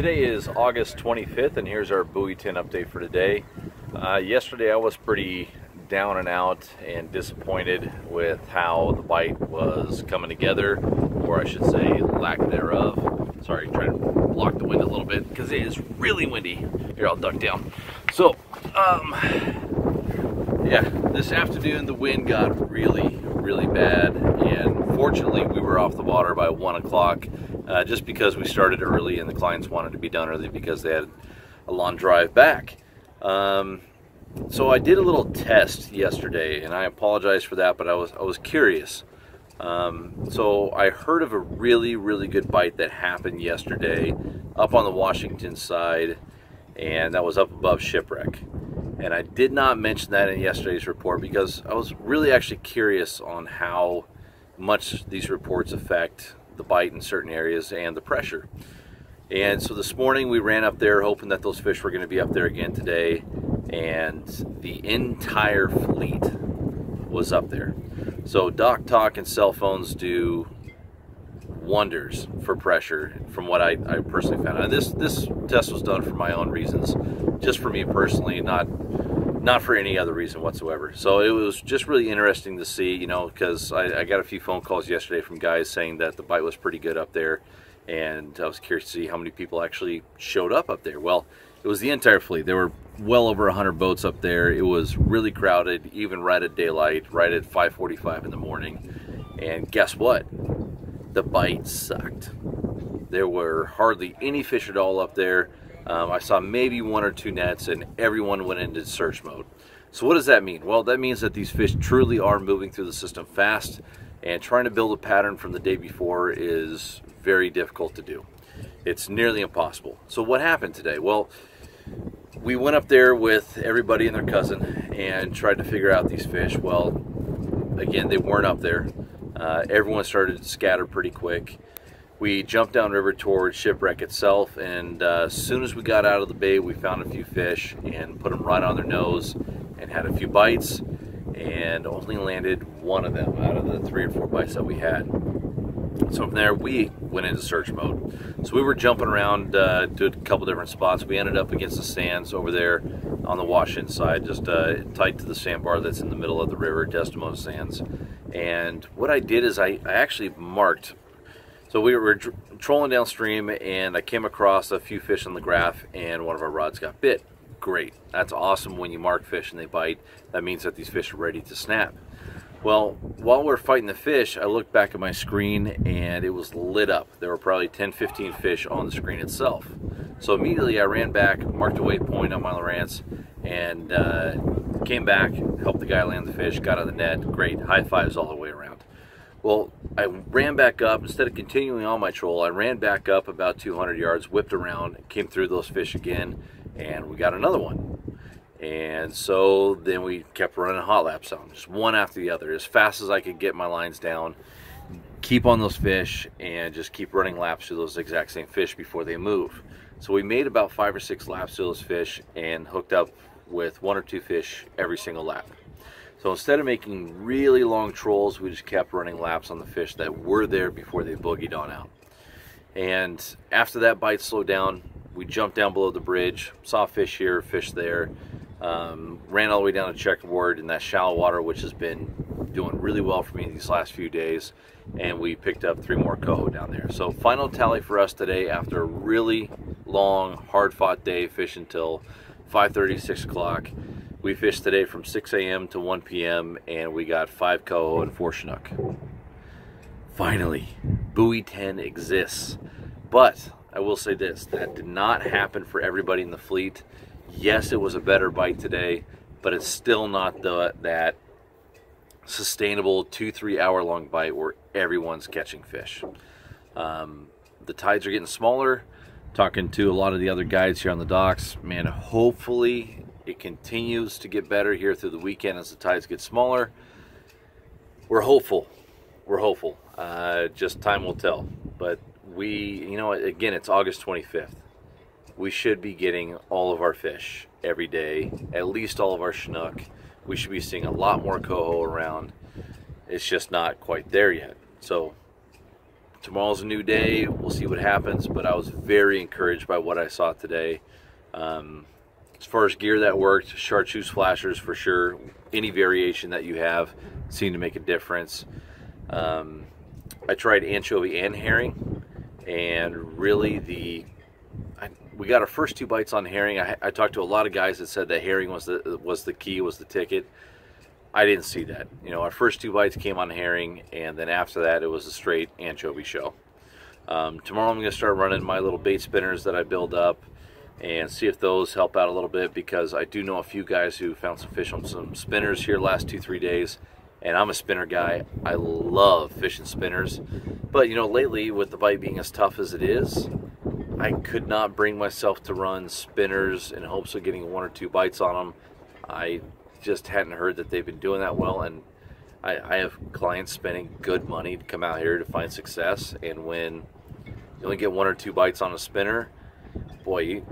Today is August 25th, and here's our buoy 10 update for today. Yesterday I was pretty down and out and disappointed with how the bite was coming together, or I should say lack thereof. Sorry, trying to block the wind a little bit because it is really windy. Here, I'll duck down. So, yeah, this afternoon the wind got really bad, and fortunately we were off the water by 1 o'clock. Just because we started early and the clients wanted to be done early because they had a long drive back. So I did a little test yesterday, and I apologize for that, but I was curious. So I heard of a really good bite that happened yesterday up on the Washington side, and that was up above Shipwreck. And I did not mention that in yesterday's report because I was really actually curious on how much these reports affect the bite in certain areas and the pressure. And so this morning we ran up there hoping that those fish were going to be up there again today, and the entire fleet was up there. So dock talk and cell phones do wonders for pressure from what I personally found. Now, this test was done for my own reasons, just for me personally, not for any other reason whatsoever. So it was just really interesting to see, you know, because I got a few phone calls yesterday from guys saying that the bite was pretty good up there, and I was curious to see how many people actually showed up there. Well, it was the entire fleet. There were well over 100 boats up there. It was really crowded, even right at daylight, right at 5:45 in the morning. And guess what? The bite sucked. There were hardly any fish at all up there. I saw maybe 1 or 2 nets, and everyone went into search mode. So what does that mean? Well, that means that these fish truly are moving through the system fast, and trying to build a pattern from the day before is very difficult to do. It's nearly impossible. So what happened today? Well, we went up there with everybody and their cousin and tried to figure out these fish. Well, again, they weren't up there. Everyone started to scatter pretty quick. We jumped downriver towards Shipwreck itself, and as soon as we got out of the bay, we found a few fish and put them right on their nose and had a few bites, and only landed one of them out of the 3 or 4 bites that we had. So from there, we went into search mode. So we were jumping around to a couple different spots. We ended up against the sands over there on the Washington side, just tight to the sandbar that's in the middle of the river, Desdemona Sands. And what I did is I actually marked. So we were trolling downstream, and I came across a few fish on the graph, and one of our rods got bit. Great. That's awesome. When you mark fish and they bite, that means that these fish are ready to snap. Well, while we're fighting the fish, I looked back at my screen, and it was lit up. There were probably 10-15 fish on the screen itself. So immediately I ran back, marked a waypoint on my Lowrance, and came back, helped the guy land the fish, got on the net. Great. High fives all the way around. Well, I ran back up. Instead of continuing on my troll, I ran back up about 200 yards, whipped around, came through those fish again, and we got another one. And so then we kept running hot laps on, just one after the other, as fast as I could get my lines down, keep on those fish, and just keep running laps to those exact same fish before they move. So we made about 5 or 6 laps to those fish and hooked up with 1 or 2 fish every single lap. So instead of making really long trolls, we just kept running laps on the fish that were there before they boogied on out. And after that bite slowed down, we jumped down below the bridge, saw fish here, fish there, ran all the way down to Checkerboard in that shallow water, which has been doing really well for me these last few days, and we picked up 3 more coho down there. So final tally for us today, after a really long, hard-fought day fishing till 5:30, 6 o'clock. We fished today from 6 a.m. to 1 p.m. and we got 5 coho and 4 chinook. Finally, buoy 10 exists. But I will say this, that did not happen for everybody in the fleet. Yes, it was a better bite today, but it's still not that sustainable 2-3 hour long bite where everyone's catching fish. The tides are getting smaller. Talking to a lot of the other guides here on the docks, man, hopefully it continues to get better here through the weekend as the tides get smaller. We're hopeful. We're hopeful. Just time will tell. But you know, again, it's August 25th. We should be getting all of our fish every day, at least all of our chinook. We should be seeing a lot more coho around. It's just not quite there yet. So tomorrow's a new day. We'll see what happens, but I was very encouraged by what I saw today. As far as gear that worked, chartreuse flashers for sure. Any variation that you have seemed to make a difference. I tried anchovy and herring, and really we got our first 2 bites on herring. I talked to a lot of guys that said that herring was the key, was the ticket. I didn't see that. You know, our first 2 bites came on herring, and then after that it was a straight anchovy show. Tomorrow I'm going to start running my little bait spinners that I build up and see if those help out a little bit, because I do know a few guys who found some fish on some spinners here last 2-3 days, and I'm a spinner guy. I love fishing spinners, but you know, lately with the bite being as tough as it is, I could not bring myself to run spinners in hopes of getting 1 or 2 bites on them. I just hadn't heard that they've been doing that well, and I have clients spending good money to come out here to find success, and when you only get 1 or 2 bites on a spinner, boy,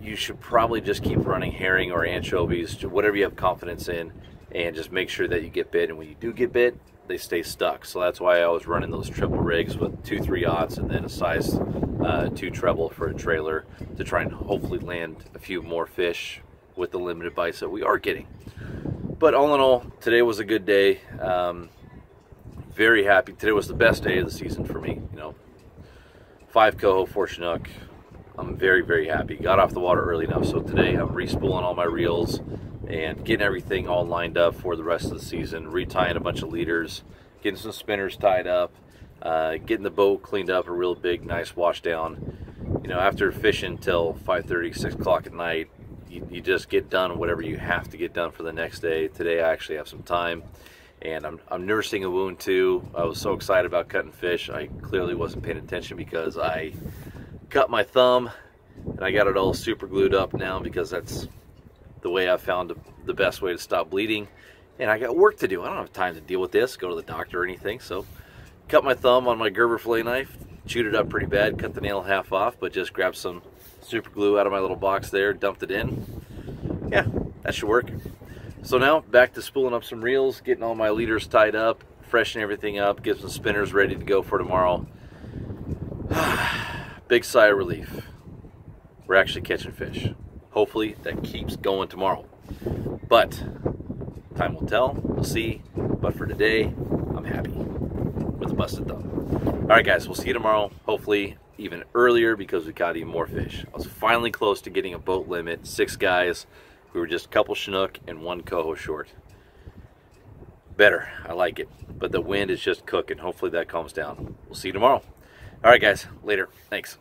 you should probably just keep running herring or anchovies, whatever you have confidence in, and just make sure that you get bit, and when you do get bit, they stay stuck. So that's why I was running those triple rigs with 2 3/0 and then a size 2 treble for a trailer to try and hopefully land a few more fish with the limited bites that we are getting. But all in all, today was a good day. Very happy. Today was the best day of the season for me. You know, 5 coho, 4 chinook. I'm very, very happy. Got off the water early enough, so today I'm respooling all my reels and getting everything all lined up for the rest of the season, retying a bunch of leaders, getting some spinners tied up, getting the boat cleaned up, a real big, nice wash down. You know, after fishing till 5:30, 6 o'clock at night, you just get done whatever you have to get done for the next day. Today I actually have some time, and I'm nursing a wound too. I was so excited about cutting fish. I clearly wasn't paying attention because I cut my thumb, and I got it all super glued up now because that's the way I found the best way to stop bleeding. And I got work to do. I don't have time to deal with this, go to the doctor or anything. So cut my thumb on my Gerber fillet knife, chewed it up pretty bad, cut the nail half off, but just grabbed some super glue out of my little box there, dumped it in. Yeah, that should work. So now back to spooling up some reels, getting all my leaders tied up, freshening everything up, get some spinners ready to go for tomorrow. Big sigh of relief. We're actually catching fish. Hopefully that keeps going tomorrow. But time will tell. We'll see. But for today, I'm happy with a busted thumb. All right, guys, we'll see you tomorrow. Hopefully even earlier because we caught even more fish. I was finally close to getting a boat limit. 6 guys. We were just a couple chinook and 1 coho short. Better. I like it. But the wind is just cooking. Hopefully that calms down. We'll see you tomorrow. All right, guys. Later. Thanks.